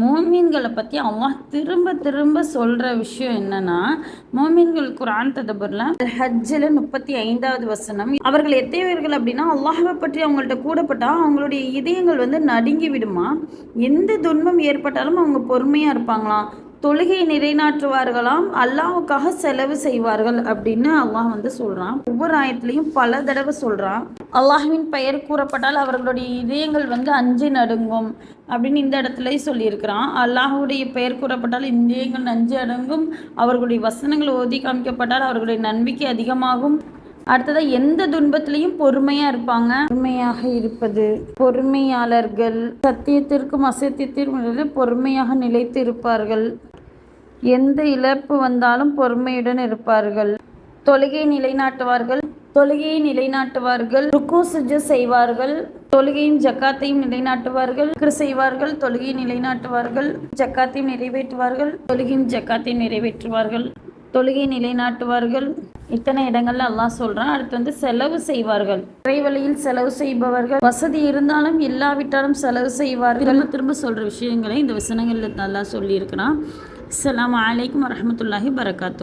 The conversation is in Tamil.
மோமீன்களை பற்றி அல்லாஹ் திரும்ப திரும்ப சொல்கிற விஷயம் என்னன்னா, மோமீன்கள் குர்ஆன் ததபுரில் ஹஜ்ஜில் 35வது வசனம், அவர்கள் எத்தகையவர்கள் அப்படின்னா, அல்லாஹை பற்றி அவங்கள்ட்ட கூடப்பட்டால் அவங்களுடைய இதயங்கள் நடுங்கி விடுமா. எந்த துன்பம் ஏற்பட்டாலும் அவங்க பொறுமையாக இருப்பாங்களாம். தொழுகை நிலைநாட்டுவார்களாம், அல்லாஹ்வுக்காக செலவு செய்வார்கள் அப்படின்னு அல்லாஹ் சொல்கிறான். ஒவ்வொரு ஆயத்துலையும் பல தடவை சொல்கிறான். அல்லாஹ்வின் பெயர் கூறப்பட்டால் அவர்களுடைய இதயங்கள் அஞ்சு நடுங்கும் அப்படின்னு இந்த இடத்துலயும் சொல்லியிருக்கிறான். அல்லாஹுடைய பெயர் கூறப்பட்டால் இதயங்கள் நஞ்சு அடங்கும், அவர்களுடைய வசனங்கள் ஓதி காமிக்கப்பட்டால் அவர்களுடைய நம்பிக்கை அதிகமாகும். அடுத்ததாக எந்த துன்பத்திலையும் பொறுமையாக இருப்பாங்க. பொறுமையாக இருப்பது, பொறுமையாளர்கள் சத்தியத்திற்கும் அசத்தியத்திற்கும் பொறுமையாக நிலைத்து இருப்பார்கள். எந்த இழப்பு வந்தாலும் பொறுமையுடன் இருப்பார்கள். தொழுகையை நிலைநாட்டுவார்கள், ருக்கு சுஜூத் செய்வார்கள், தொழுகையும் ஜக்காத்தையும் நிலைநாட்டுவார்கள், செய்வார்கள், தொழுகையை நிலைநாட்டுவார்கள், ஜக்காத்தையும் நிறைவேற்றுவார்கள், தொழுகையும் ஜக்காத்தையும் நிறைவேற்றுவார்கள், தொழுகையை நிலைநாட்டுவார்கள். இத்தனை இடங்கள்ல அல்லாஹ் சொல்றான். அடுத்து செலவு செய்வார்கள், இறைவழியில் செலவு செய்பவர்கள், வசதி இருந்தாலும் இல்லாவிட்டாலும் செலவு செய்வார்கள். திரும்ப திரும்ப சொல்ற விஷயங்களை இந்த வசனங்கள்ல அல்லாஹ் சொல்லி இருக்கிறான். அஸ்ஸலாமு அலைக்கும் வரஹ்மத்துல்லாஹி வபரகாத்துஹு.